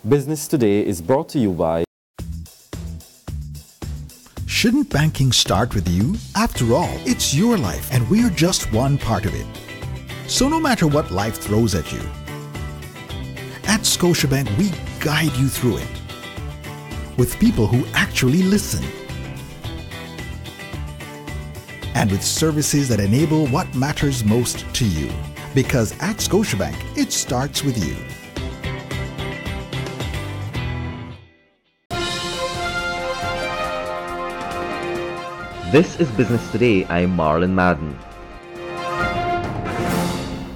Business Today is brought to you by... Shouldn't banking start with you? After all, it's your life and we're just one part of it. So no matter what life throws at you, at Scotiabank we guide you through it with people who actually listen and with services that enable what matters most to you. Because at Scotiabank, it starts with you. This is Business Today. I'm Marlon Madden.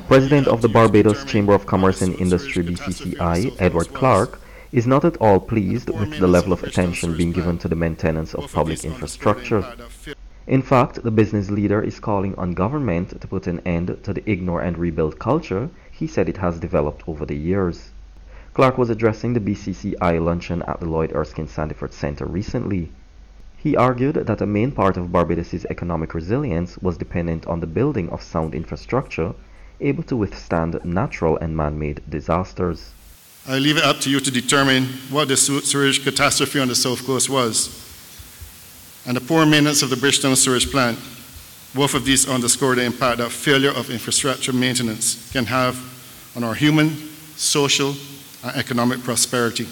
President of the Barbados Chamber of Commerce and Industry BCCI, Edward Clarke, is not at all pleased with the level of attention being given to the maintenance of public infrastructure. In fact, the business leader is calling on government to put an end to the ignore and rebuild culture he said it has developed over the years. Clarke was addressing the BCCI luncheon at the Lloyd Erskine Sandiford Center recently. He argued that a main part of Barbados' economic resilience was dependent on the building of sound infrastructure able to withstand natural and man-made disasters. I leave it up to you to determine what the sewage catastrophe on the south coast was, and the poor maintenance of the Bridgetown sewage plant. Both of these underscore the impact that failure of infrastructure maintenance can have on our human, social, and economic prosperity.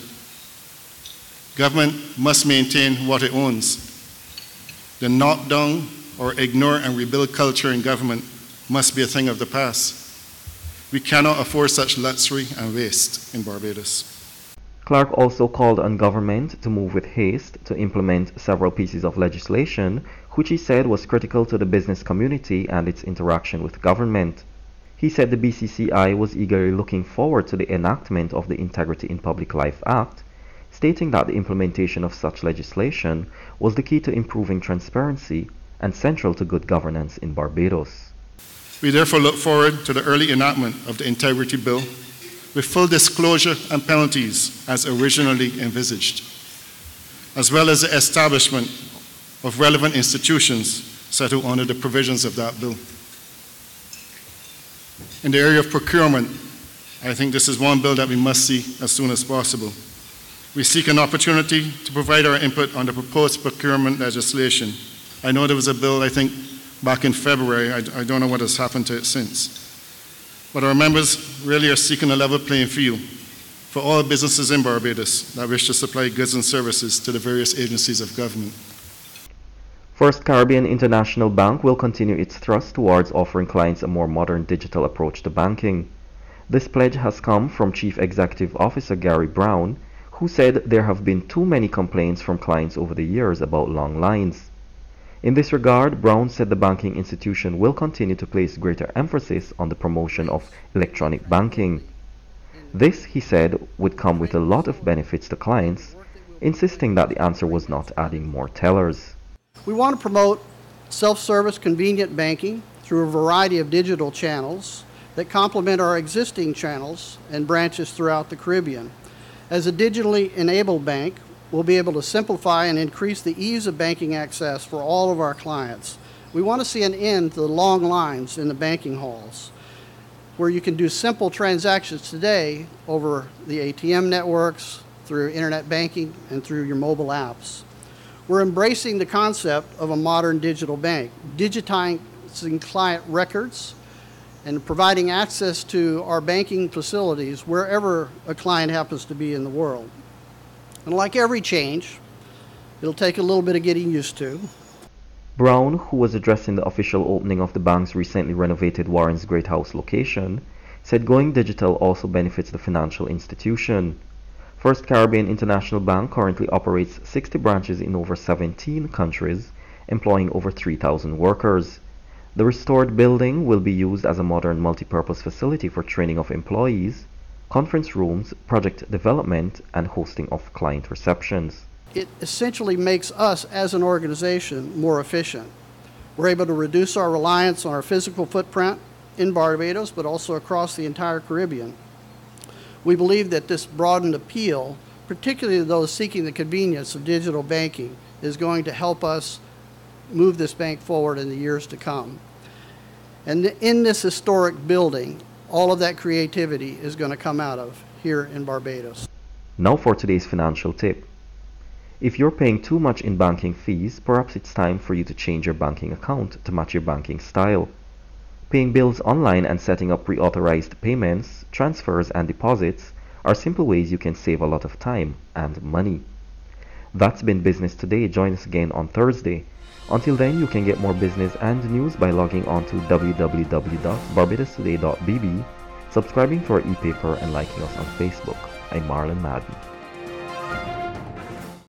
Government must maintain what it owns. The knock-down or ignore and rebuild culture in government must be a thing of the past. We cannot afford such luxury and waste in Barbados. Clarke also called on government to move with haste to implement several pieces of legislation which he said was critical to the business community and its interaction with government. He said the BCCI was eagerly looking forward to the enactment of the Integrity in Public Life Act, stating that the implementation of such legislation was the key to improving transparency and central to good governance in Barbados. We therefore look forward to the early enactment of the Integrity Bill with full disclosure and penalties as originally envisaged, as well as the establishment of relevant institutions set to honor the provisions of that bill. In the area of procurement, I think this is one bill that we must see as soon as possible. We seek an opportunity to provide our input on the proposed procurement legislation. I know there was a bill, I think, back in February. I don't know what has happened to it since. But our members really are seeking a level playing field for all businesses in Barbados that wish to supply goods and services to the various agencies of government. FirstCaribbean International Bank will continue its thrust towards offering clients a more modern digital approach to banking. This pledge has come from Chief Executive Officer Gary Brown, who said there have been too many complaints from clients over the years about long lines. In this regard, Brown said the banking institution will continue to place greater emphasis on the promotion of electronic banking. This, he said, would come with a lot of benefits to clients, insisting that the answer was not adding more tellers. We want to promote self-service convenient banking through a variety of digital channels that complement our existing channels and branches throughout the Caribbean. As a digitally enabled bank, we'll be able to simplify and increase the ease of banking access for all of our clients. We want to see an end to the long lines in the banking halls, where you can do simple transactions today over the ATM networks, through internet banking, and through your mobile apps. We're embracing the concept of a modern digital bank, digitizing client records, and providing access to our banking facilities wherever a client happens to be in the world. And like every change, it'll take a little bit of getting used to. Brown, who was addressing the official opening of the bank's recently renovated Warren's Great House location, said going digital also benefits the financial institution. FirstCaribbean International Bank currently operates 60 branches in over 17 countries, employing over 3,000 workers. The restored building will be used as a modern multi-purpose facility for training of employees, conference rooms, project development, and hosting of client receptions. It essentially makes us as an organization more efficient. We're able to reduce our reliance on our physical footprint in Barbados, but also across the entire Caribbean. We believe that this broadened appeal, particularly to those seeking the convenience of digital banking, is going to help us move this bank forward in the years to come. And in this historic building, all of that creativity is going to come out of here in Barbados. Now for today's financial tip. If you're paying too much in banking fees, perhaps it's time for you to change your banking account to match your banking style. Paying bills online and setting up pre-authorized payments, transfers, and deposits are simple ways you can save a lot of time and money. That's been Business Today. Join us again on Thursday. Until then, you can get more business and news by logging on to www.barbadostoday.bb, subscribing to our e-paper, and liking us on Facebook. I'm Marlon Madden.